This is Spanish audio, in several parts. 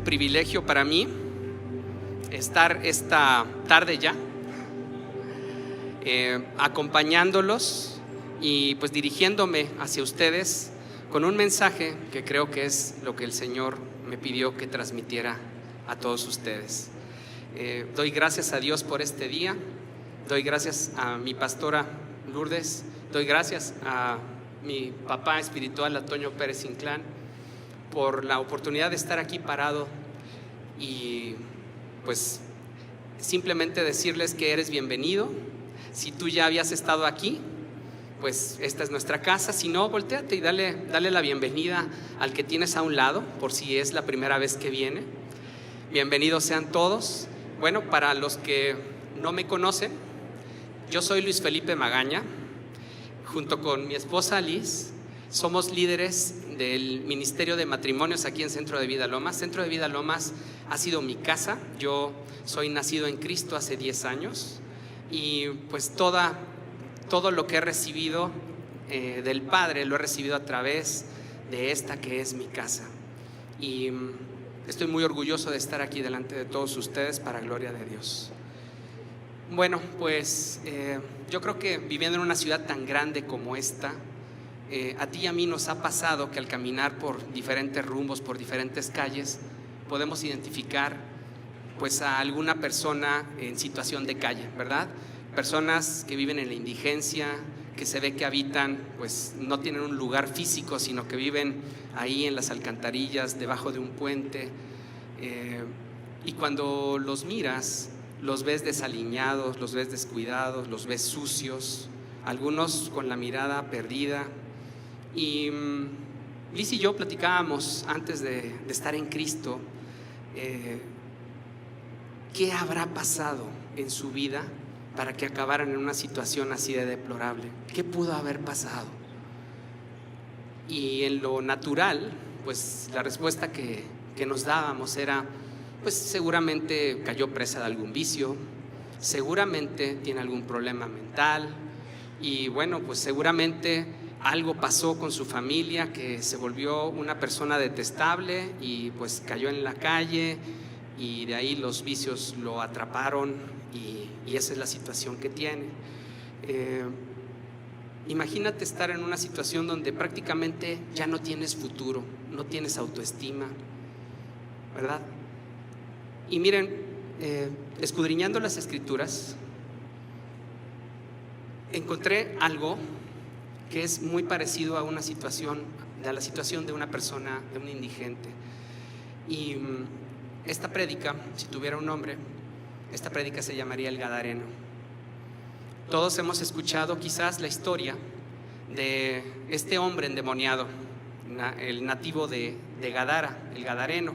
privilegio para mí estar esta tarde ya acompañándolos y pues dirigiéndome hacia ustedes con un mensaje que creo que es lo que el Señor me pidió que transmitiera a todos ustedes. Doy gracias a Dios por este día, doy gracias a mi pastora Lourdes, doy gracias a mi papá espiritual, Antonio Pérez Inclán, por la oportunidad de estar aquí parado y pues simplemente decirles que eres bienvenido. Si tú ya habías estado aquí, pues esta es nuestra casa. Si no, voltéate y dale la bienvenida al que tienes a un lado, por si es la primera vez que viene. Bienvenidos sean todos. Bueno, para los que no me conocen, yo soy Luis Felipe Magaña. Junto con mi esposa Liz, somos líderes del Ministerio de Matrimonios aquí en Centro de Vida Lomas. Centro de Vida Lomas ha sido mi casa. Yo soy nacido en Cristo hace 10 años y pues todo lo que he recibido del Padre lo he recibido a través de esta que es mi casa. Y estoy muy orgulloso de estar aquí delante de todos ustedes para gloria de Dios. Bueno, pues yo creo que viviendo en una ciudad tan grande como esta, a ti y a mí nos ha pasado que al caminar por diferentes rumbos, por diferentes calles, podemos identificar pues a alguna persona en situación de calle, ¿verdad? Personas que viven en la indigencia, que se ve que habitan, pues no tienen un lugar físico, sino que viven ahí en las alcantarillas, debajo de un puente, y cuando los miras, los ves desaliñados, los ves descuidados, los ves sucios, algunos con la mirada perdida. Y Liz y yo platicábamos antes de estar en Cristo, ¿qué habrá pasado en su vida para que acabaran en una situación así de deplorable? ¿Qué pudo haber pasado? Y en lo natural, pues la respuesta que nos dábamos era, pues seguramente cayó presa de algún vicio, seguramente tiene algún problema mental y bueno, pues seguramente algo pasó con su familia que se volvió una persona detestable y pues cayó en la calle y de ahí los vicios lo atraparon y esa es la situación que tiene. Imagínate estar en una situación donde prácticamente ya no tienes futuro, no tienes autoestima, ¿verdad? Y miren, escudriñando las Escrituras, encontré algo que es muy parecido a la situación de una persona, de un indigente. Y esta prédica, si tuviera un nombre, esta prédica se llamaría El Gadareno. Todos hemos escuchado quizás la historia de este hombre endemoniado, el nativo de Gadara, el Gadareno.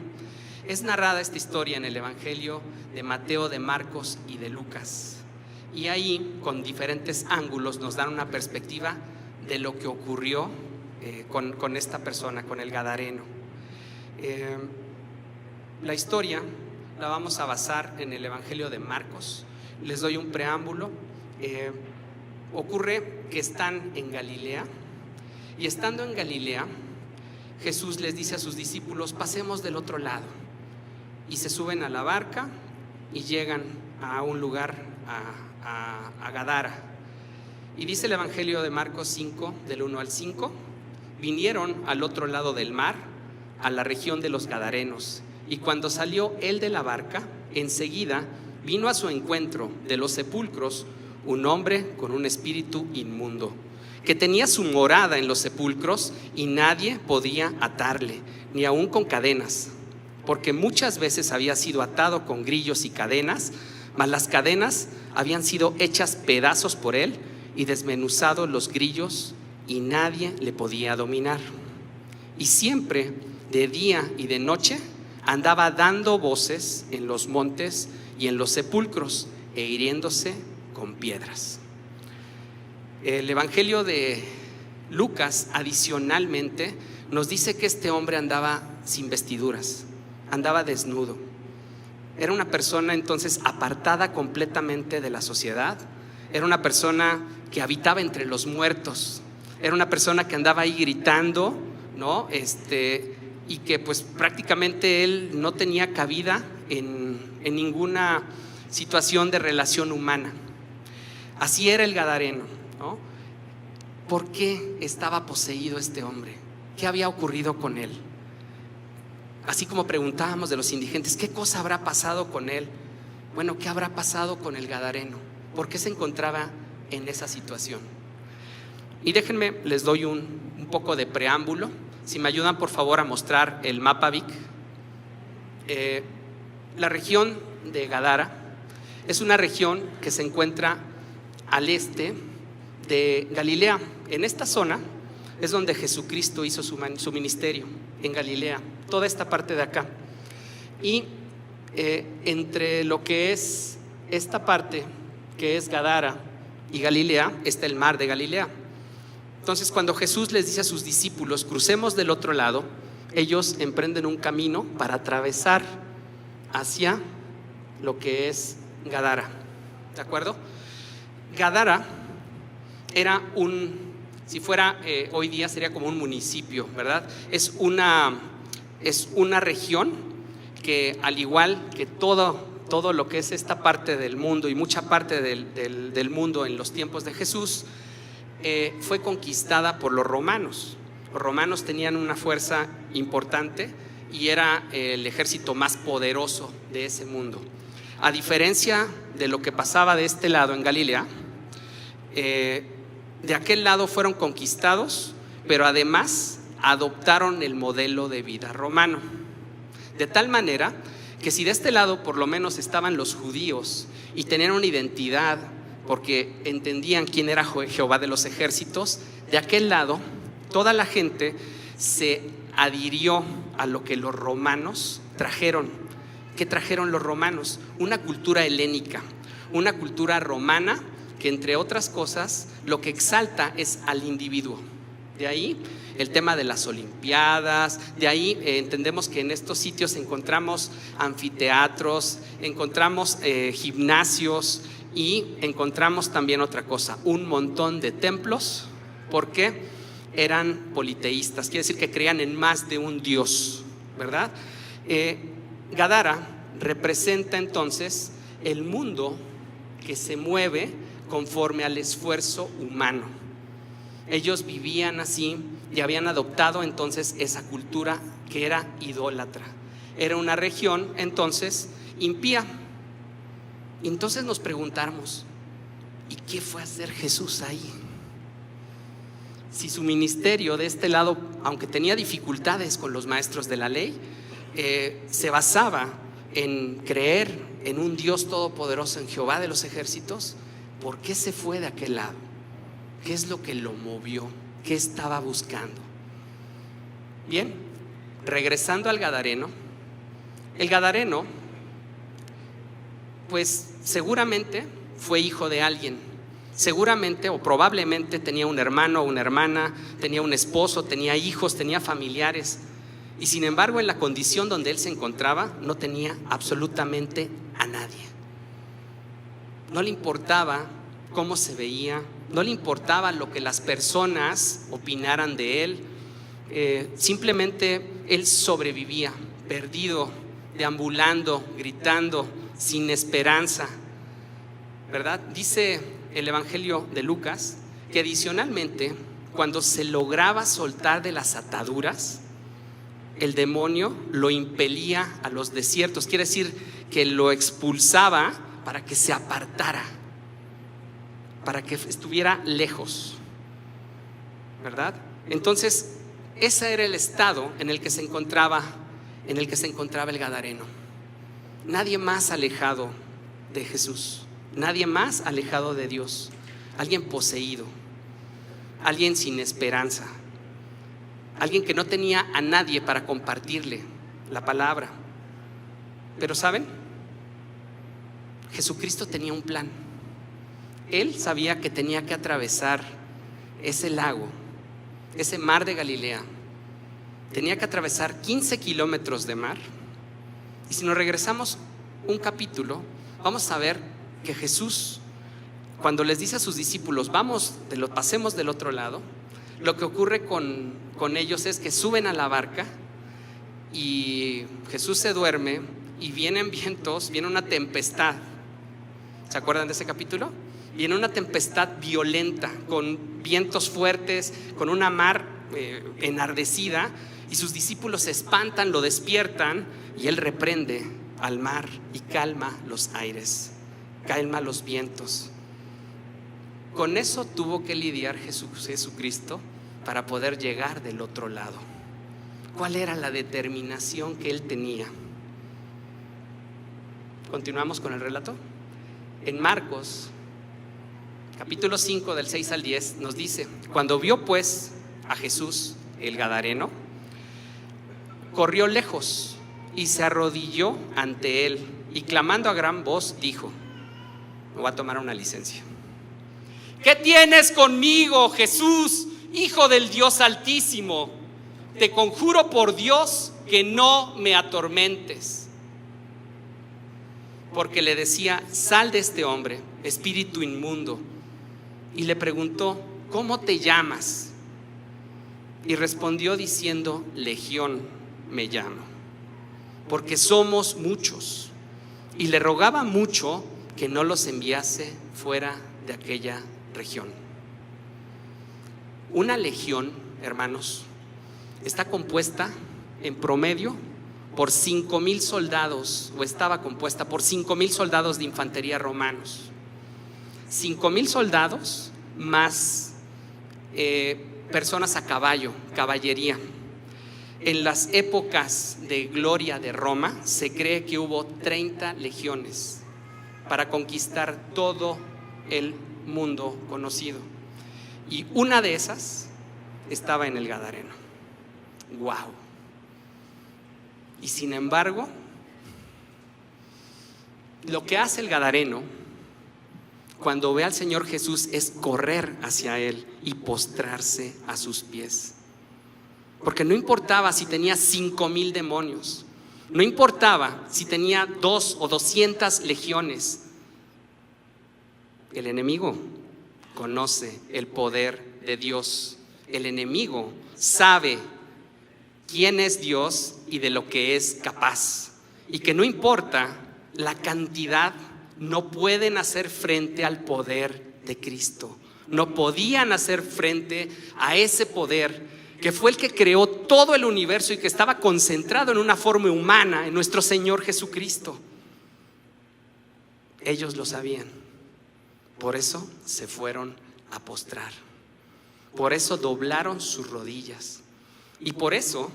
Es narrada esta historia en el Evangelio de Mateo, de Marcos y de Lucas. Y ahí, con diferentes ángulos, nos dan una perspectiva de lo que ocurrió con esta persona, con el Gadareno. La historia la vamos a basar en el Evangelio de Marcos. Les doy un preámbulo. Ocurre que están en Galilea y estando en Galilea, Jesús les dice a sus discípulos: pasemos del otro lado. Y se suben a la barca y llegan a un lugar, a Gadara. Y dice el Evangelio de Marcos 5, del 1 al 5: vinieron al otro lado del mar, a la región de los Gadarenos. Y cuando salió él de la barca, enseguida vino a su encuentro de los sepulcros un hombre con un espíritu inmundo, que tenía su morada en los sepulcros y nadie podía atarle, ni aun con cadenas, porque muchas veces había sido atado con grillos y cadenas, mas las cadenas habían sido hechas pedazos por él y desmenuzado los grillos y nadie le podía dominar. Y siempre, de día y de noche, andaba dando voces en los montes y en los sepulcros e hiriéndose con piedras. El Evangelio de Lucas adicionalmente nos dice que este hombre andaba sin vestiduras, andaba desnudo. Era una persona entonces apartada completamente de la sociedad. Era una persona que habitaba entre los muertos. Era una persona que andaba ahí gritando, ¿no? y que pues prácticamente él no tenía cabida en ninguna situación de relación humana. Así era el gadareno, ¿no? ¿Por qué estaba poseído este hombre? ¿Qué había ocurrido con él? Así como preguntábamos de los indigentes, ¿qué cosa habrá pasado con él? Bueno, ¿qué habrá pasado con el gadareno? ¿Por qué se encontraba en esa situación? Y déjenme, les doy un poco de preámbulo. Si me ayudan por favor a mostrar el mapa Vic. La región de Gadara es una región que se encuentra al este de Galilea. En esta zona es donde Jesucristo hizo su ministerio, en Galilea, toda esta parte de acá. Y entre lo que es esta parte, que es Gadara y Galilea, está el mar de Galilea. Entonces, cuando Jesús les dice a sus discípulos, crucemos del otro lado, ellos emprenden un camino para atravesar hacia lo que es Gadara. ¿De acuerdo? Gadara era si fuera hoy día sería como un municipio, ¿verdad? Es una región que, al igual que todo lo que es esta parte del mundo y mucha parte del mundo en los tiempos de Jesús, fue conquistada por los romanos. Los romanos tenían una fuerza importante y era el ejército más poderoso de ese mundo. A diferencia de lo que pasaba de este lado en Galilea, de aquel lado fueron conquistados, pero además adoptaron el modelo de vida romano. De tal manera que si de este lado por lo menos estaban los judíos y tenían una identidad porque entendían quién era Jehová de los ejércitos, de aquel lado toda la gente se adhirió a lo que los romanos trajeron. ¿Qué trajeron los romanos? Una cultura helénica, una cultura romana que, entre otras cosas, lo que exalta es al individuo. De ahí el tema de las olimpiadas, de ahí entendemos que en estos sitios encontramos anfiteatros, encontramos gimnasios y encontramos también otra cosa, un montón de templos, porque eran politeístas, quiere decir que creían en más de un Dios, ¿verdad? Gadara representa entonces el mundo que se mueve conforme al esfuerzo humano. Ellos vivían así y habían adoptado entonces esa cultura que era idólatra. Era una región entonces impía. Entonces nos preguntamos, ¿y qué fue a hacer Jesús ahí? Si su ministerio de este lado, aunque tenía dificultades con los maestros de la ley, se basaba en creer en un Dios todopoderoso, en Jehová de los ejércitos, ¿por qué se fue de aquel lado? ¿Qué es lo que lo movió? ¿Qué estaba buscando? Bien, regresando al gadareno, el gadareno pues seguramente fue hijo de alguien, seguramente o probablemente tenía un hermano o una hermana, tenía un esposo, tenía hijos, tenía familiares, y sin embargo en la condición donde él se encontraba no tenía absolutamente a nadie. No le importaba cómo se veía, no le importaba lo que las personas opinaran de él, simplemente él sobrevivía, perdido, deambulando, gritando, sin esperanza, ¿verdad? Dice el Evangelio de Lucas que adicionalmente, cuando se lograba soltar de las ataduras, el demonio lo impelía a los desiertos, quiere decir que lo expulsaba para que se apartara, para que estuviera lejos, ¿verdad? Entonces, ese era el estado en el que se encontraba el gadareno. Nadie más alejado de Jesús, nadie más alejado de Dios, alguien poseído, alguien sin esperanza, alguien que no tenía a nadie para compartirle la palabra. Pero ¿saben? Jesucristo tenía un plan. Él sabía que tenía que atravesar ese lago, ese mar de Galilea. Tenía que atravesar 15 kilómetros de mar. Y si nos regresamos un capítulo, vamos a ver que Jesús, cuando les dice a sus discípulos, pasemos del otro lado, lo que ocurre con ellos es que suben a la barca y Jesús se duerme y vienen vientos, viene una tempestad. ¿Se acuerdan de ese capítulo? Viene una tempestad violenta, con vientos fuertes, con una mar enardecida, y sus discípulos se espantan, lo despiertan, y él reprende al mar y calma los aires, calma los vientos. Con eso tuvo que lidiar Jesucristo para poder llegar del otro lado. ¿Cuál era la determinación que él tenía? Continuamos con el relato. En Marcos capítulo 5 del 6 al 10 nos dice: cuando vio pues a Jesús el Gadareno, corrió lejos y se arrodilló ante él, y clamando a gran voz dijo, me voy a tomar una licencia: ¿qué tienes conmigo, Jesús, Hijo del Dios Altísimo? Te conjuro por Dios que no me atormentes. Porque le decía: sal de este hombre, espíritu inmundo. Y le preguntó: ¿cómo te llamas? Y respondió diciendo: Legión me llamo, porque somos muchos. Y le rogaba mucho que no los enviase fuera de aquella región. Una legión, hermanos, está compuesta en promedio por 5,000 soldados, o estaba compuesta por 5,000 soldados de infantería romanos. 5,000 soldados más personas a caballo, caballería. En las épocas de gloria de Roma se cree que hubo 30 legiones para conquistar todo el mundo conocido, y una de esas estaba en el Gadareno. ¡Wow! Y sin embargo, lo que hace el Gadareno cuando ve al Señor Jesús es correr hacia él y postrarse a sus pies. Porque no importaba si tenía 5,000 demonios, no importaba si tenía 2 o 200 legiones. El enemigo conoce el poder de Dios. El enemigo sabe quién es Dios y de lo que es capaz, y que no importa la cantidad, no pueden hacer frente al poder de Cristo. No podían hacer frente a ese poder que fue el que creó todo el universo y que estaba concentrado en una forma humana, en nuestro Señor Jesucristo. Ellos lo sabían, por eso se fueron a postrar, por eso doblaron sus rodillas. Y por eso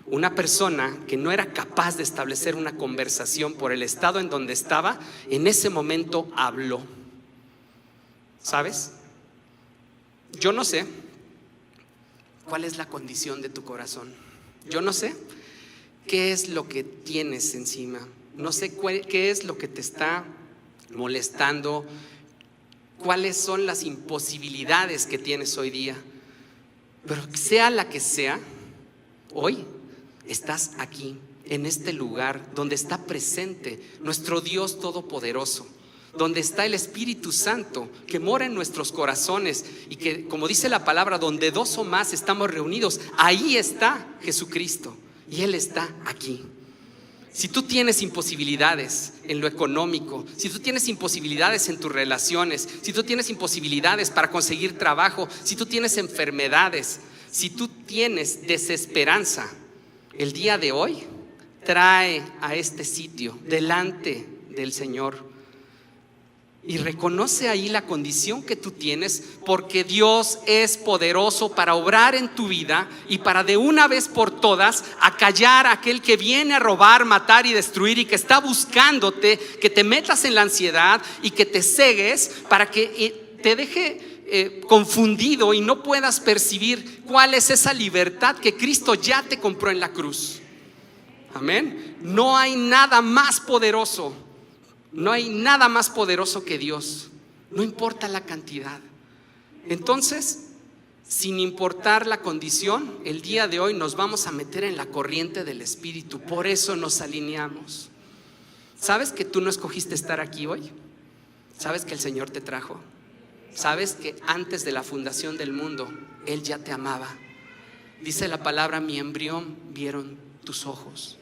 una persona que no era capaz de establecer una conversación por el estado en donde estaba, en ese momento habló. ¿Sabes? Yo no sé cuál es la condición de tu corazón. Yo no sé qué es lo que tienes encima. No sé qué es lo que te está molestando, cuáles son las imposibilidades que tienes hoy día. Pero sea la que sea, hoy estás aquí, en este lugar donde está presente nuestro Dios Todopoderoso, donde está el Espíritu Santo que mora en nuestros corazones, y que, como dice la palabra, donde 2 o más estamos reunidos, ahí está Jesucristo, y Él está aquí. Si tú tienes imposibilidades en lo económico, si tú tienes imposibilidades en tus relaciones, si tú tienes imposibilidades para conseguir trabajo, si tú tienes enfermedades, si tú tienes desesperanza, el día de hoy trae a este sitio delante del Señor y reconoce ahí la condición que tú tienes, porque Dios es poderoso para obrar en tu vida y para de una vez por todas acallar a aquel que viene a robar, matar y destruir, y que está buscándote que te metas en la ansiedad y que te cegues para que te deje confundido y no puedas percibir cuál es esa libertad que Cristo ya te compró en la cruz. Amén. No hay nada más poderoso. No hay nada más poderoso que Dios. No importa la cantidad. Entonces, sin importar la condición, el día de hoy nos vamos a meter en la corriente del Espíritu. Por eso nos alineamos. ¿Sabes que tú no escogiste estar aquí hoy? ¿Sabes que el Señor te trajo? ¿Sabes que antes de la fundación del mundo Él ya te amaba? Dice la palabra: mi embrión vieron tus ojos.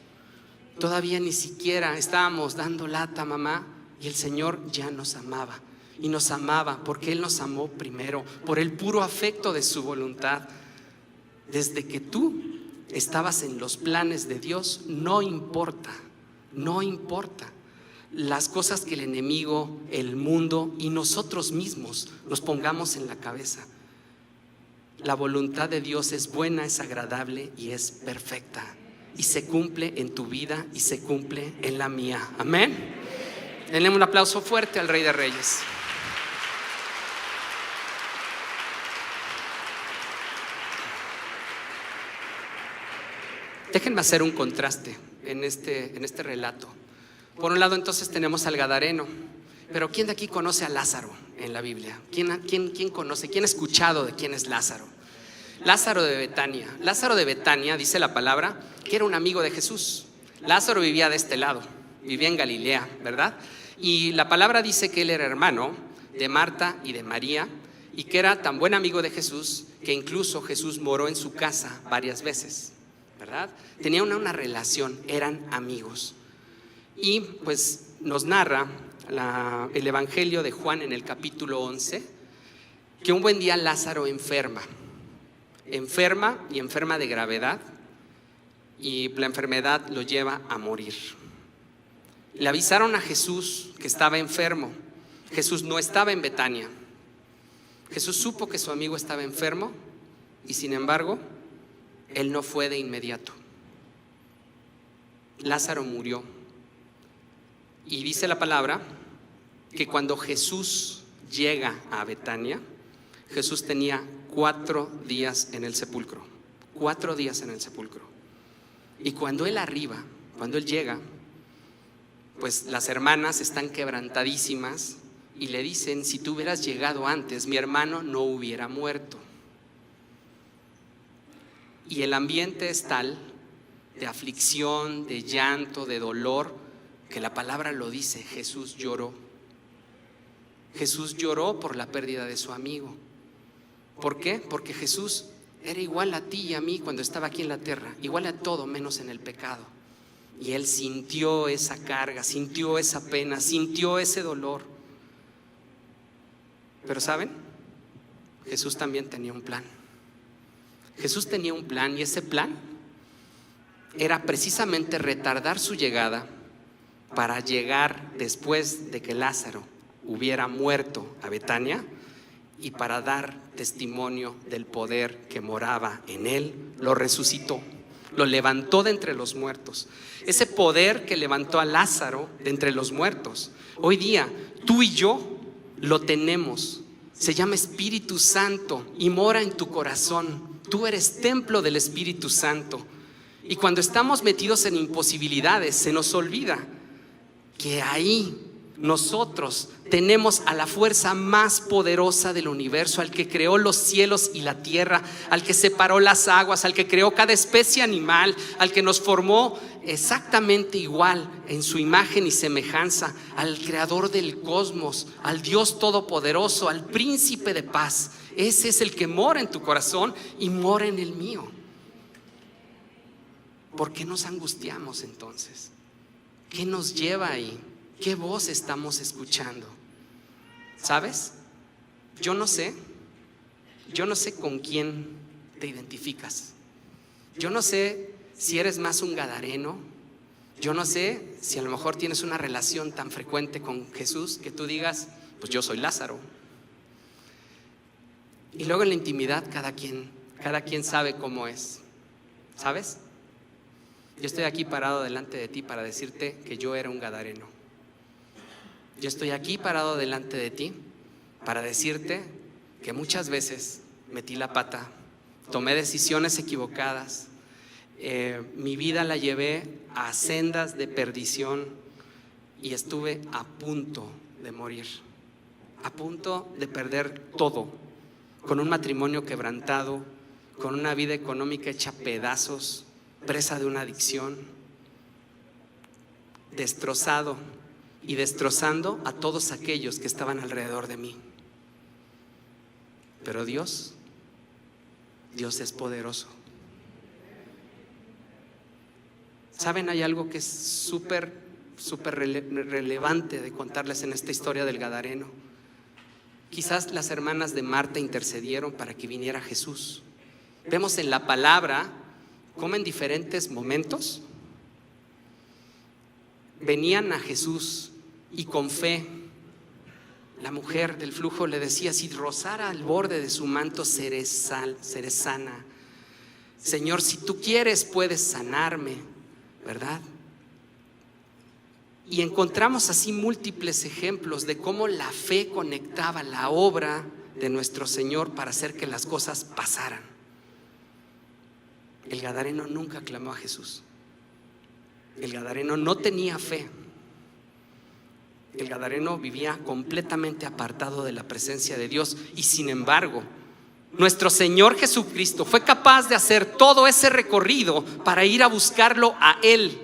Todavía ni siquiera estábamos dando lata, mamá, y el Señor ya nos amaba. Y nos amaba porque Él nos amó primero, por el puro afecto de su voluntad. Desde que tú estabas en los planes de Dios, no importa las cosas que el enemigo, el mundo y nosotros mismos nos pongamos en la cabeza. La voluntad de Dios es buena, es agradable y es perfecta. Y se cumple en tu vida y se cumple en la mía. Amén. Denle un aplauso fuerte al Rey de Reyes. Déjenme hacer un contraste en este relato. Por un lado, entonces tenemos al Gadareno, pero ¿quién de aquí conoce a Lázaro en la Biblia? ¿Quién conoce? ¿Quién ha escuchado de quién es Lázaro? Lázaro de Betania. Lázaro de Betania, dice la palabra, que era un amigo de Jesús. Lázaro vivía de este lado, vivía en Galilea, ¿verdad? Y la palabra dice que él era hermano de Marta y de María, y que era tan buen amigo de Jesús que incluso Jesús moró en su casa varias veces, ¿verdad? Tenían una relación, eran amigos. Y pues nos narra el Evangelio de Juan en el capítulo 11 que un buen día Lázaro enferma de gravedad, y la enfermedad lo lleva a morir. Le avisaron a Jesús que estaba enfermo. Jesús no estaba en Betania. Jesús supo que su amigo estaba enfermo y sin embargo él no fue de inmediato. Lázaro murió. Y dice la palabra que cuando Jesús llega a Betania, Jesús tenía 4 días en el sepulcro. 4 días en el sepulcro. Y cuando él llega, pues las hermanas están quebrantadísimas y le dicen: si tú hubieras llegado antes, mi hermano no hubiera muerto. Y el ambiente es tal de aflicción, de llanto, de dolor, que la palabra lo dice: Jesús lloró. Jesús lloró por la pérdida de su amigo. ¿Por qué? Porque Jesús era igual a ti y a mí cuando estaba aquí en la tierra, igual a todo menos en el pecado. Y Él sintió esa carga, sintió esa pena, sintió ese dolor. Pero ¿saben? Jesús también tenía un plan. Jesús tenía un plan, y ese plan era precisamente retardar su llegada para llegar después de que Lázaro hubiera muerto a Betania, y para dar testimonio del poder que moraba en él. Lo resucitó, lo levantó de entre los muertos. Ese poder que levantó a Lázaro de entre los muertos, hoy día tú y yo lo tenemos. Se llama Espíritu Santo y mora en tu corazón. Tú eres templo del Espíritu Santo. Y cuando estamos metidos en imposibilidades, se nos olvida que ahí nosotros tenemos a la fuerza más poderosa del universo, al que creó los cielos y la tierra, al que separó las aguas, al que creó cada especie animal, al que nos formó exactamente igual en su imagen y semejanza, al creador del cosmos, al Dios todopoderoso, al príncipe de paz. Ese es el que mora en tu corazón y mora en el mío. ¿Por qué nos angustiamos entonces? ¿Qué nos lleva ahí? ¿Qué voz estamos escuchando? ¿Sabes? Yo no sé con quién te identificas. Yo no sé si eres más un gadareno. Yo no sé si a lo mejor tienes una relación tan frecuente con Jesús que tú digas: pues yo soy Lázaro. Y luego en la intimidad cada quien sabe cómo es. ¿Sabes? Yo estoy aquí parado delante de ti para decirte que yo era un gadareno. Yo estoy aquí parado delante de ti para decirte que muchas veces metí la pata, tomé decisiones equivocadas, mi vida la llevé a sendas de perdición y estuve a punto de morir, a punto de perder todo, con un matrimonio quebrantado, con una vida económica hecha pedazos, presa de una adicción, destrozado y destrozando a todos aquellos que estaban alrededor de mí. Pero Dios es poderoso. ¿Saben? Hay algo que es súper relevante de contarles en esta historia del Gadareno. Quizás las hermanas de Marta intercedieron para que viniera Jesús. Vemos en la palabra cómo en diferentes momentos venían a Jesús y con fe la mujer del flujo le decía: si rozara al borde de su manto seré sana. Señor, si tú quieres puedes sanarme, ¿verdad? Y encontramos así múltiples ejemplos de cómo la fe conectaba la obra de nuestro Señor para hacer que las cosas pasaran. El Gadareno nunca clamó a Jesús. El Gadareno no tenía fe. El Gadareno vivía completamente apartado de la presencia de Dios, y sin embargo nuestro Señor Jesucristo fue capaz de hacer todo ese recorrido para ir a buscarlo a Él,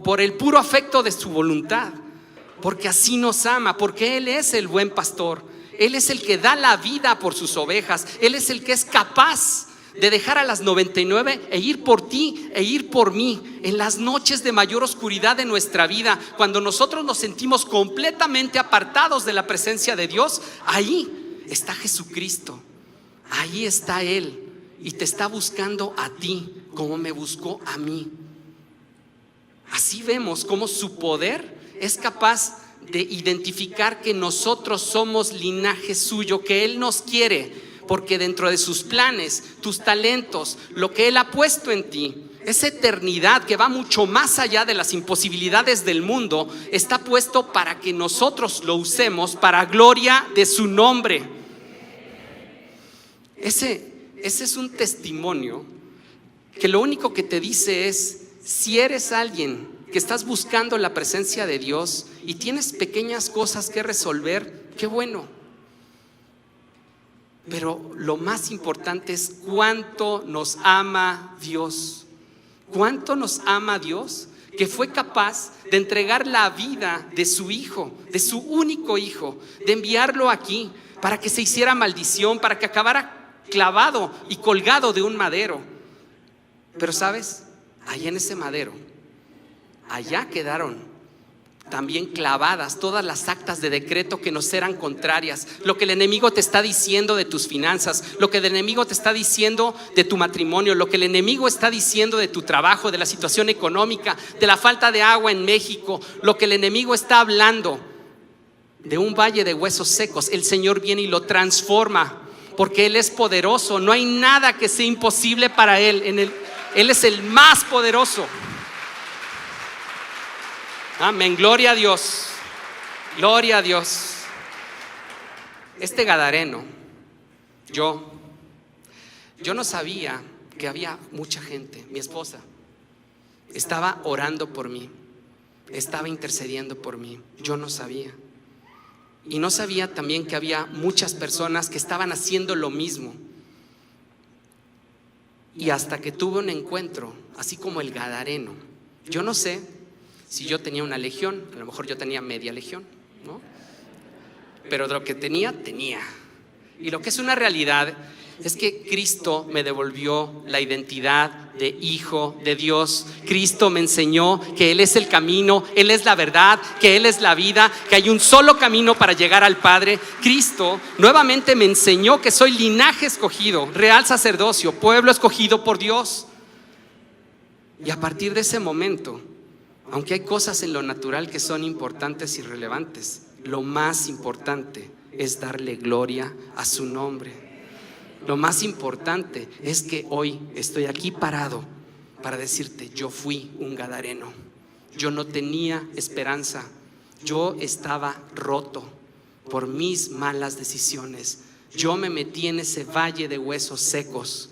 por el puro afecto de su voluntad, porque así nos ama, porque Él es el buen pastor. Él es el que da la vida por sus ovejas. Él es el que es capaz de dejar a las 99 e ir por ti e ir por mí en las noches de mayor oscuridad de nuestra vida, cuando nosotros nos sentimos completamente apartados de la presencia de Dios. Ahí está Jesucristo, ahí está Él, y te está buscando a ti como me buscó a mí. Así vemos cómo su poder es capaz de identificar que nosotros somos linaje suyo, que Él nos quiere, porque dentro de sus planes, tus talentos, lo que Él ha puesto en ti, esa eternidad que va mucho más allá de las imposibilidades del mundo, está puesto para que nosotros lo usemos para gloria de su nombre. Ese es un testimonio que lo único que te dice es: si eres alguien que estás buscando la presencia de Dios y tienes pequeñas cosas que resolver, qué bueno. Pero lo más importante es cuánto nos ama Dios. Cuánto nos ama Dios, que fue capaz de entregar la vida de su hijo, de su único hijo, de enviarlo aquí para que se hiciera maldición, para que acabara clavado y colgado de un madero. Pero ¿sabes? Allá en ese madero, allá quedaron también clavadas todas las actas de decreto que nos eran contrarias. Lo que el enemigo te está diciendo de tus finanzas, lo que el enemigo te está diciendo de tu matrimonio, lo que el enemigo está diciendo de tu trabajo, de la situación económica, de la falta de agua en México, lo que el enemigo está hablando de un valle de huesos secos. El Señor viene y lo transforma, porque Él es poderoso. No hay nada que sea imposible para Él. Él es el más poderoso. Amén, gloria a Dios, gloria a Dios. Este Gadareno, yo no sabía que había mucha gente. Mi esposa estaba orando por mí, estaba intercediendo por mí. Yo no sabía. Y no sabía también que había muchas personas que estaban haciendo lo mismo. Y hasta que tuve un encuentro, así como el Gadareno. Yo no sé si yo tenía una legión, a lo mejor yo tenía media legión, ¿no? Pero de lo que tenía. Y lo que es una realidad es que Cristo me devolvió la identidad de hijo de Dios. Cristo me enseñó que Él es el camino, Él es la verdad, que Él es la vida, que hay un solo camino para llegar al Padre. Cristo nuevamente me enseñó que soy linaje escogido, real sacerdocio, pueblo escogido por Dios. Y a partir de ese momento, aunque hay cosas en lo natural que son importantes y relevantes, lo más importante es darle gloria a su nombre. Lo más importante es que hoy estoy aquí parado para decirte: yo fui un Gadareno. Yo no tenía esperanza. Yo estaba roto por mis malas decisiones. Yo me metí en ese valle de huesos secos,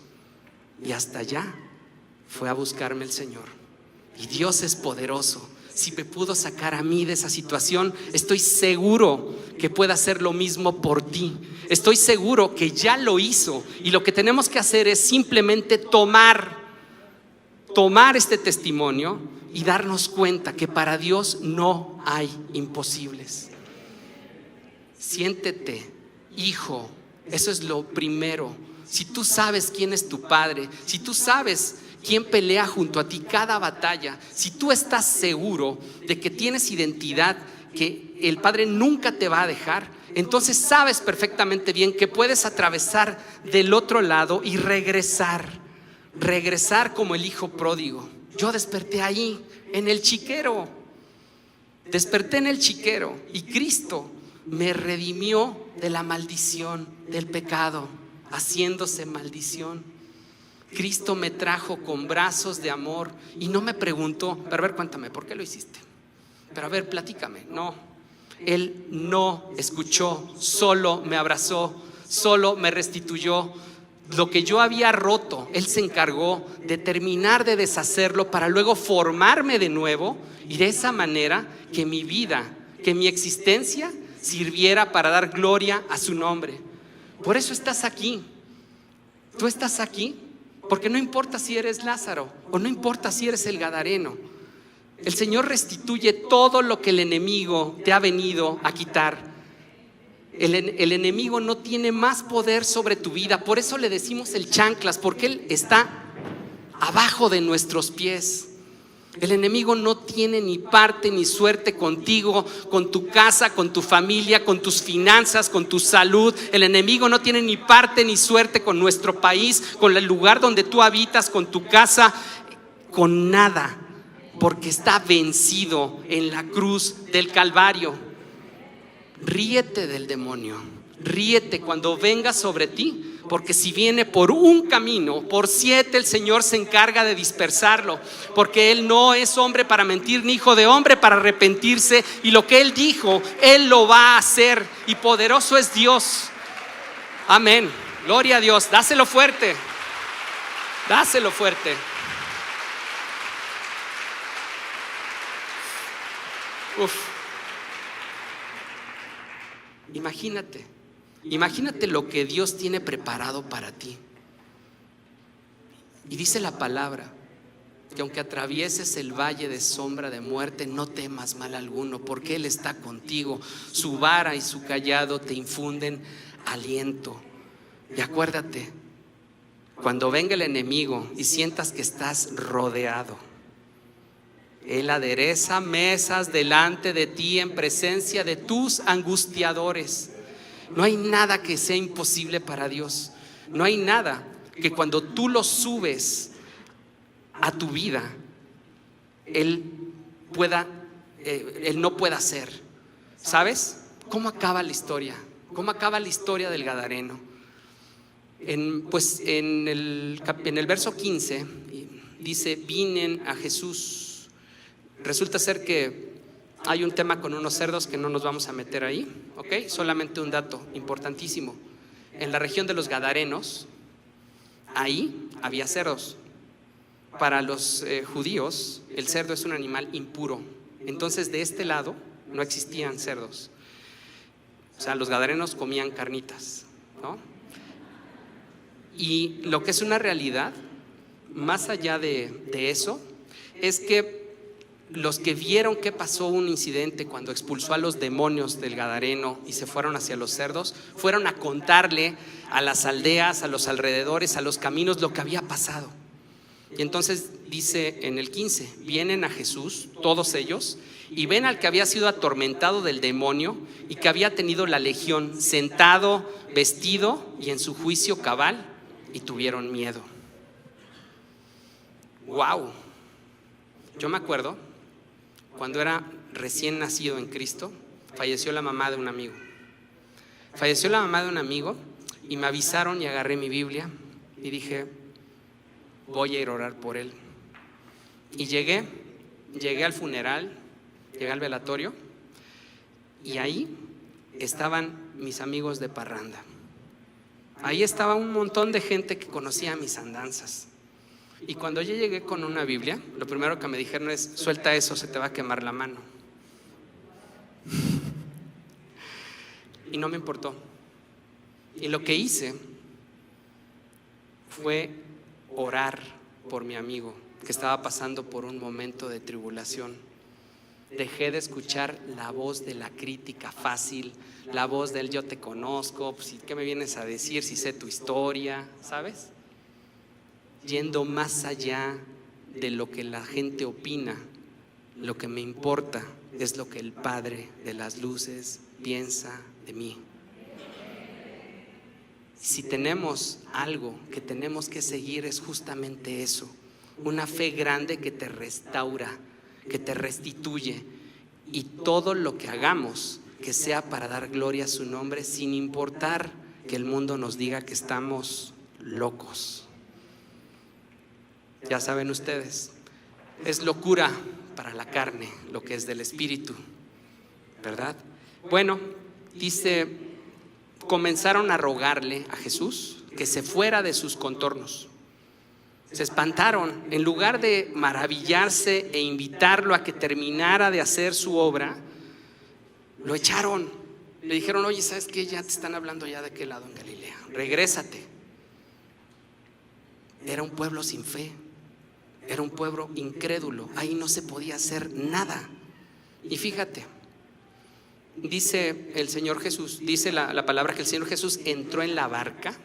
y hasta allá fue a buscarme el Señor. Y Dios es poderoso. Si me pudo sacar a mí de esa situación, estoy seguro que puede hacer lo mismo por ti. Estoy seguro que ya lo hizo, y lo que tenemos que hacer es simplemente tomar este testimonio y darnos cuenta que para Dios no hay imposibles. Siéntete hijo, eso es lo primero. Si tú sabes quién es tu padre, si tú sabes ¿Quién pelea junto a ti cada batalla? Si tú estás seguro de que tienes identidad, que el Padre nunca te va a dejar, entonces sabes perfectamente bien que puedes atravesar del otro lado y regresar como el hijo pródigo. Yo desperté ahí, en el chiquero. Desperté en el chiquero y Cristo me redimió de la maldición, del pecado, haciéndose maldición. Cristo me trajo con brazos de amor y no me preguntó, pero a ver, cuéntame, ¿por qué lo hiciste? Pero a ver, platícame. No, Él no escuchó, solo me abrazó, solo me restituyó. Lo que yo había roto, Él se encargó de terminar de deshacerlo para luego formarme de nuevo y de esa manera que mi vida, que mi existencia sirviera para dar gloria a su nombre. Por eso estás aquí. Tú estás aquí porque no importa si eres Lázaro o no importa si eres el Gadareno. El Señor restituye todo lo que el enemigo te ha venido a quitar. El enemigo no tiene más poder sobre tu vida. Por eso le decimos el chanclas, porque Él está abajo de nuestros pies. El enemigo no tiene ni parte ni suerte contigo, con tu casa, con tu familia, con tus finanzas, con tu salud. El enemigo no tiene ni parte ni suerte con nuestro país, con el lugar donde tú habitas, con tu casa, con nada, porque está vencido en la cruz del Calvario. Ríete del demonio, ríete cuando venga sobre ti, porque si viene por un camino, por 7 el Señor se encarga de dispersarlo, porque Él no es hombre para mentir, ni hijo de hombre para arrepentirse, y lo que Él dijo, Él lo va a hacer, y poderoso es Dios. Amén, gloria a Dios. Dáselo fuerte, dáselo fuerte. Imagínate lo que Dios tiene preparado para ti. Y dice la palabra que aunque atravieses el valle de sombra de muerte, no temas mal alguno, porque Él está contigo. Su vara y su cayado te infunden aliento. Y acuérdate, cuando venga el enemigo y sientas que estás rodeado, Él adereza mesas delante de ti en presencia de tus angustiadores. No hay nada que sea imposible para Dios. No hay nada que cuando tú lo subes a tu vida, Él no pueda hacer. ¿Sabes cómo acaba la historia? ¿Cómo acaba la historia del Gadareno? En el verso 15 dice: vienen a Jesús. Resulta ser que hay un tema con unos cerdos que no nos vamos a meter ahí, ¿ok? Solamente un dato importantísimo. En la región de los Gadarenos, ahí había cerdos. Para los judíos, el cerdo es un animal impuro. Entonces, de este lado no existían cerdos. O sea, los gadarenos comían carnitas, ¿no? Y lo que es una realidad, más allá de eso, es que los que vieron que pasó un incidente cuando expulsó a los demonios del Gadareno y se fueron hacia los cerdos, fueron a contarle a las aldeas, a los alrededores, a los caminos lo que había pasado. Y entonces dice en el 15: vienen a Jesús todos ellos y ven al que había sido atormentado del demonio y que había tenido la legión, sentado, vestido y en su juicio cabal, y tuvieron miedo. Wow. Yo me acuerdo cuando era recién nacido en Cristo, falleció la mamá de un amigo. Falleció la mamá de un amigo y me avisaron, y agarré mi Biblia y dije: voy a ir a orar por él. Y llegué al funeral, llegué al velatorio, y ahí estaban mis amigos de parranda. Ahí estaba un montón de gente que conocía mis andanzas. Y cuando yo llegué con una Biblia, lo primero que me dijeron es: suelta eso, se te va a quemar la mano. Y no me importó. Y lo que hice fue orar por mi amigo que estaba pasando por un momento de tribulación. Dejé de escuchar la voz de la crítica fácil, la voz del yo te conozco, pues, ¿qué me vienes a decir si sé tu historia? ¿Sabes? yendo más allá de lo que la gente opina. Lo que me importa es lo que el Padre de las luces piensa de mí. Si tenemos algo que tenemos que seguir, es justamente eso: una fe grande que te restaura, que te restituye, y todo lo que hagamos que sea para dar gloria a su nombre, sin importar que el mundo nos diga que estamos locos. Ya saben ustedes, es locura para la carne lo que es del espíritu, ¿verdad? Bueno, dice, comenzaron a rogarle a Jesús que se fuera de sus contornos. Se espantaron. En lugar de maravillarse e invitarlo a que terminara de hacer su obra, lo echaron. Le dijeron: oye, ¿sabes qué? Ya te están hablando ya de aquel lado en Galilea, regrésate. Era un pueblo sin fe, era un pueblo incrédulo. Ahí no se podía hacer nada. Y fíjate, dice el Señor Jesús, dice la palabra que el Señor Jesús entró en la barca,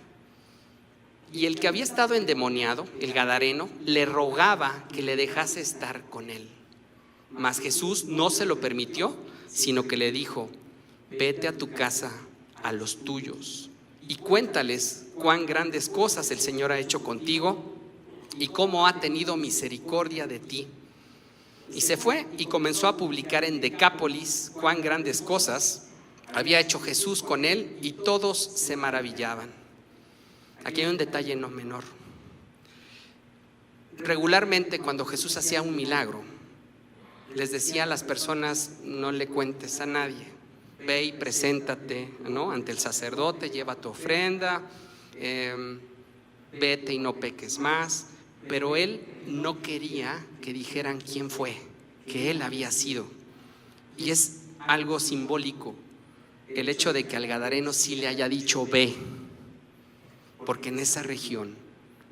y el que había estado endemoniado, el gadareno, le rogaba que le dejase estar con él. Mas Jesús no se lo permitió, sino que le dijo: vete a tu casa, a los tuyos, y cuéntales cuán grandes cosas el Señor ha hecho contigo y cómo ha tenido misericordia de ti. Y se fue y comenzó a publicar en Decápolis cuán grandes cosas había hecho Jesús con él, y todos se maravillaban. Aquí hay un detalle no menor. Regularmente, cuando Jesús hacía un milagro, les decía a las personas: no le cuentes a nadie, ve y preséntate, ¿no?, ante el sacerdote, lleva tu ofrenda, vete y no peques más. Pero él no quería que dijeran quién fue, que él había sido. Y es algo simbólico el hecho de que al gadareno sí le haya dicho: ve, porque en esa región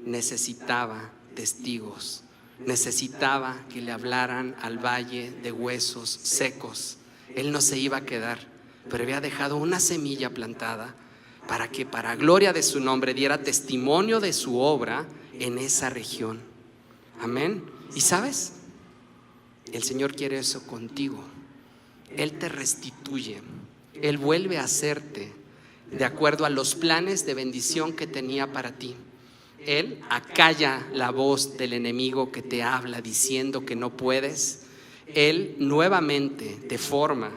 necesitaba testigos, necesitaba que le hablaran al valle de huesos secos. Él no se iba a quedar, pero había dejado una semilla plantada para que, para gloria de su nombre, diera testimonio de su obra en esa región. Amén. ¿Y sabes? El Señor quiere eso contigo. Él te restituye, Él vuelve a hacerte de acuerdo a los planes de bendición que tenía para ti. Él acalla la voz del enemigo que te habla diciendo que no puedes. Él nuevamente te forma,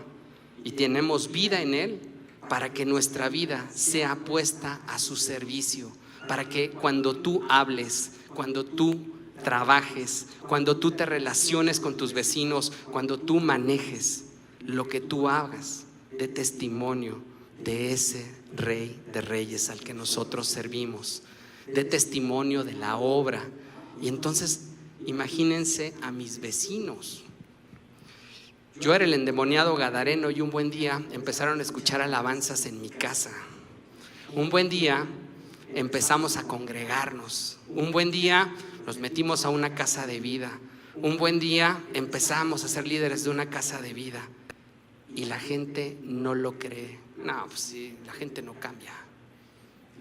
y tenemos vida en Él para que nuestra vida sea puesta a su servicio, para que cuando tú hables, cuando tú trabajes, cuando tú te relaciones con tus vecinos, cuando tú manejes, lo que tú hagas de testimonio de ese Rey de Reyes al que nosotros servimos, de testimonio de la obra. Y entonces imagínense a mis vecinos. Yo era el endemoniado gadareno, y un buen día empezaron a escuchar alabanzas en mi casa. Un buen día empezamos a congregarnos. Un buen día nos metimos a una casa de vida. Un buen día empezamos a ser líderes de una casa de vida. Y la gente no lo cree. No, pues sí, la gente no cambia.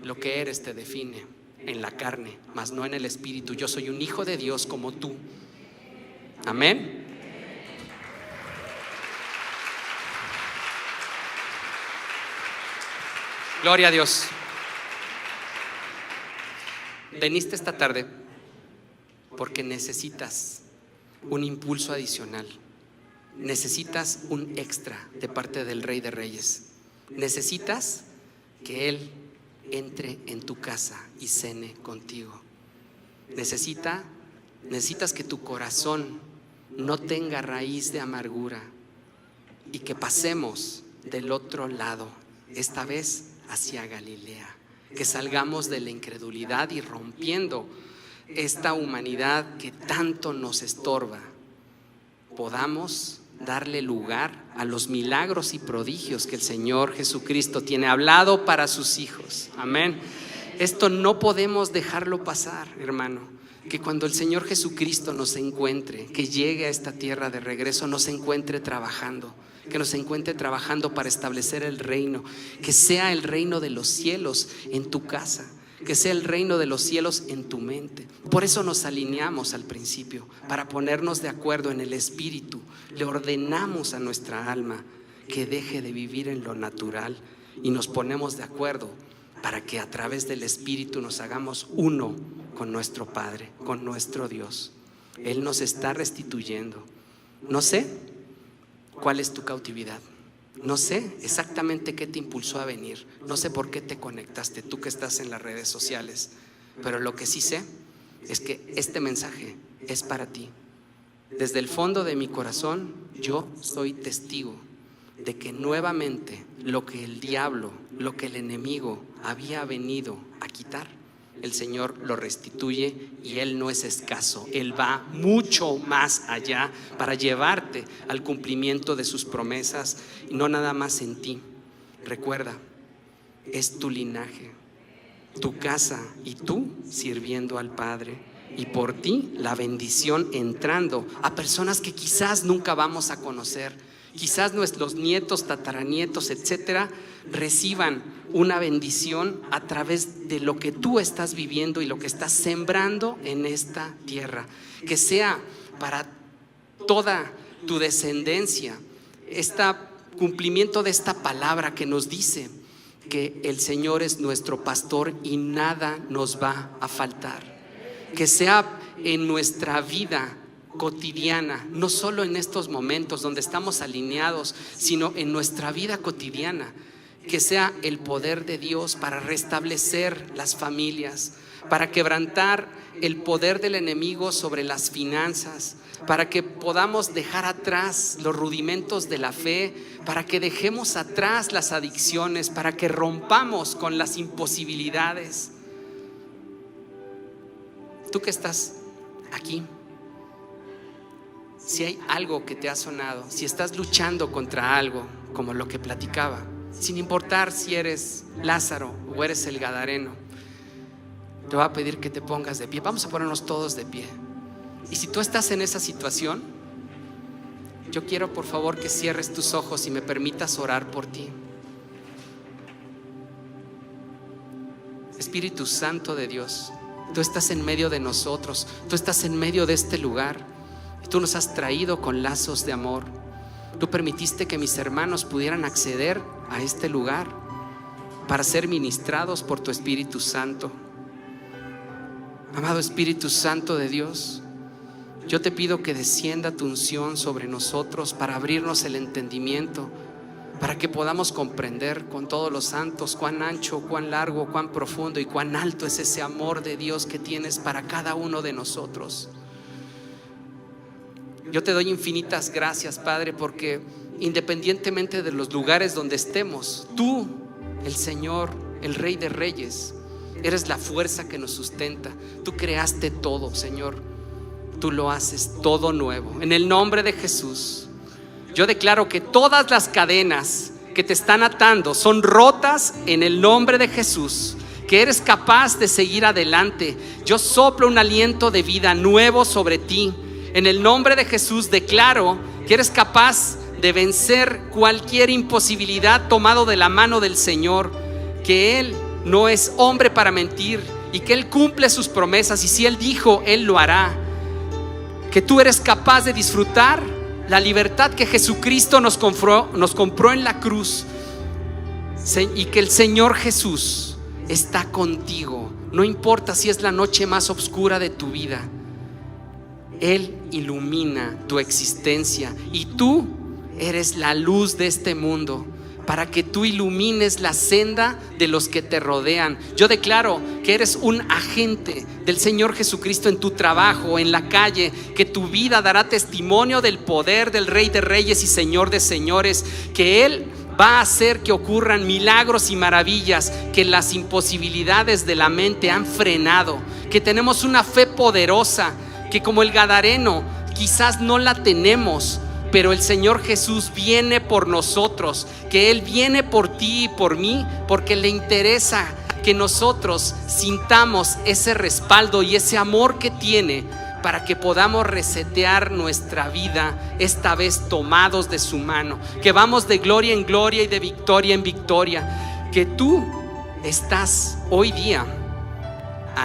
Lo que eres te define en la carne, mas no en el espíritu. Yo soy un hijo de Dios como tú. Amén. Gloria a Dios. Veniste esta tarde porque necesitas un impulso adicional. Necesitas un extra de parte del Rey de Reyes. Necesitas que Él entre en tu casa y cene contigo. Necesitas que tu corazón no tenga raíz de amargura, y que pasemos del otro lado, esta vez hacia Galilea. Que salgamos de la incredulidad y, rompiendo esta humanidad que tanto nos estorba, podamos darle lugar a los milagros y prodigios que el Señor Jesucristo tiene hablado para sus hijos. Amén. Esto no podemos dejarlo pasar, hermano. Que cuando el Señor Jesucristo nos encuentre, que llegue a esta tierra de regreso, nos encuentre trabajando. Que nos encuentre trabajando para establecer el reino. Que sea el reino de los cielos en tu casa. que sea el reino de los cielos en tu mente. Por eso nos alineamos al principio, para ponernos de acuerdo en el espíritu. Le ordenamos a nuestra alma que deje de vivir en lo natural y nos ponemos de acuerdo para que a través del espíritu nos hagamos uno con nuestro Padre, con nuestro Dios. Él nos está restituyendo. No sé cuál es tu cautividad. No sé exactamente qué te impulsó a venir. No sé por qué te conectaste, tú que estás en las redes sociales. Pero lo que sí sé es que este mensaje es para ti. Desde el fondo de mi corazón, yo soy testigo de que nuevamente lo que el diablo, lo que el enemigo había venido a quitar, el Señor lo restituye, y Él no es escaso. Él va mucho más allá para llevarte al cumplimiento de sus promesas, y no nada más en ti. Recuerda, es tu linaje, tu casa y tú sirviendo al Padre, y por ti la bendición entrando a personas que quizás nunca vamos a conocer. Quizás nuestros nietos, tataranietos, etcétera, reciban una bendición a través de lo que tú estás viviendo y lo que estás sembrando en esta tierra. Que sea para toda tu descendencia este cumplimiento de esta palabra que nos dice que el Señor es nuestro pastor y nada nos va a faltar. Que sea en nuestra vida cotidiana, no solo en estos momentos donde estamos alineados, sino en nuestra vida cotidiana, que sea el poder de Dios para restablecer las familias, para quebrantar el poder del enemigo sobre las finanzas, para que podamos dejar atrás los rudimentos de la fe, para que dejemos atrás las adicciones, para que rompamos con las imposibilidades. Tú que estás aquí, si hay algo que te ha sonado, si estás luchando contra algo como lo que platicaba, sin importar si eres Lázaro o eres el Gadareno, te voy a pedir que te pongas de pie. Vamos a ponernos todos de pie. Y si tú estás en esa situación, yo quiero por favor que cierres tus ojos y me permitas orar por ti. Espíritu Santo de Dios, tú estás en medio de nosotros, tú estás en medio de este lugar. Tú nos has traído con lazos de amor. Tú permitiste que mis hermanos pudieran acceder a este lugar para ser ministrados por tu Espíritu Santo. Amado Espíritu Santo de Dios, yo te pido que descienda tu unción sobre nosotros para abrirnos el entendimiento, para que podamos comprender con todos los santos cuán ancho, cuán largo, cuán profundo y cuán alto es ese amor de Dios que tienes para cada uno de nosotros. Yo te doy infinitas gracias, Padre, porque independientemente de los lugares donde estemos, tú, el Señor, el Rey de Reyes, eres la fuerza que nos sustenta. Tú creaste todo, Señor. Tú lo haces todo nuevo. En el nombre de Jesús, yo declaro que todas las cadenas que te están atando son rotas en el nombre de Jesús, que eres capaz de seguir adelante. Yo soplo un aliento de vida nuevo sobre ti. En el nombre de Jesús declaro que eres capaz de vencer cualquier imposibilidad tomado de la mano del Señor, que Él no es hombre para mentir y que Él cumple sus promesas, y si Él dijo, Él lo hará. Que tú eres capaz de disfrutar la libertad que Jesucristo nos compró en la cruz, y que el Señor Jesús está contigo. No importa si es la noche más oscura de tu vida, Él ilumina tu existencia, y tú eres la luz de este mundo para que tú ilumines la senda de los que te rodean. Yo declaro que eres un agente del Señor Jesucristo en tu trabajo, en la calle, que tu vida dará testimonio del poder del Rey de Reyes y Señor de Señores, que Él va a hacer que ocurran milagros y maravillas que las imposibilidades de la mente han frenado, que tenemos una fe poderosa, que como el Gadareno quizás no la tenemos, pero el Señor Jesús viene por nosotros, que Él viene por ti y por mí, porque le interesa que nosotros sintamos ese respaldo y ese amor que tiene, para que podamos resetear nuestra vida, esta vez tomados de su mano, que vamos de gloria en gloria y de victoria en victoria. Que tú estás hoy día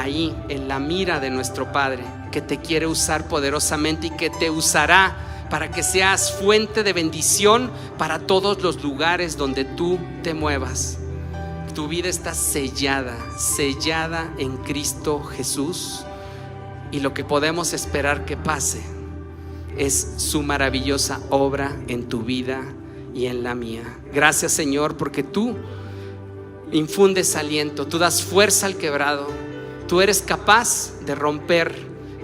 ahí en la mira de nuestro Padre, que te quiere usar poderosamente y que te usará para que seas fuente de bendición para todos los lugares donde tú te muevas. Tu vida está sellada en Cristo Jesús, y lo que podemos esperar que pase es su maravillosa obra en tu vida y en la mía. Gracias, Señor, porque tú infundes aliento, tú das fuerza al quebrado, tú eres capaz de romper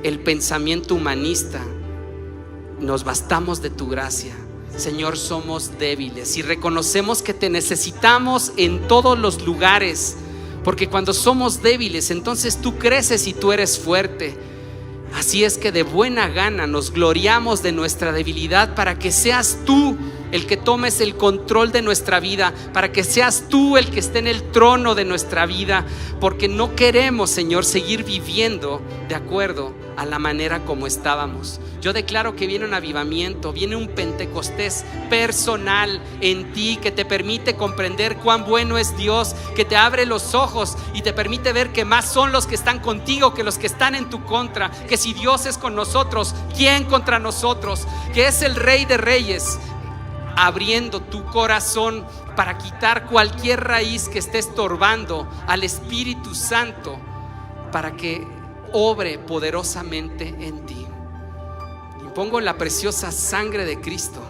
el pensamiento humanista. Nos bastamos de tu gracia. Señor, somos débiles y reconocemos que te necesitamos en todos los lugares, porque cuando somos débiles, entonces tú creces y tú eres fuerte. Así es que de buena gana nos gloriamos de nuestra debilidad, para que seas tú el que tomes el control de nuestra vida, para que seas tú el que esté en el trono de nuestra vida, porque no queremos, Señor, seguir viviendo de acuerdo a la manera como estábamos. Yo declaro que viene un avivamiento, viene un Pentecostés personal en ti, que te permite comprender cuán bueno es Dios, que te abre los ojos y te permite ver que más son los que están contigo que los que están en tu contra, que si Dios es con nosotros, ¿quién contra nosotros? Que es el Rey de Reyes, abriendo tu corazón para quitar cualquier raíz que esté estorbando al Espíritu Santo, para que obre poderosamente en ti. Impongo la preciosa sangre de Cristo,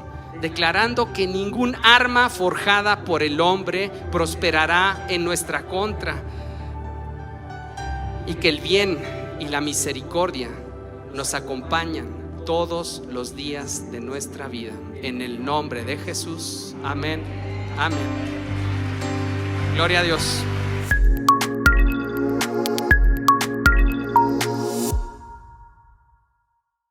declarando que ningún arma forjada por el hombre prosperará en nuestra contra, y que el bien y la misericordia nos acompañan todos los días de nuestra vida. En el nombre de Jesús, amén, amén. Gloria a Dios.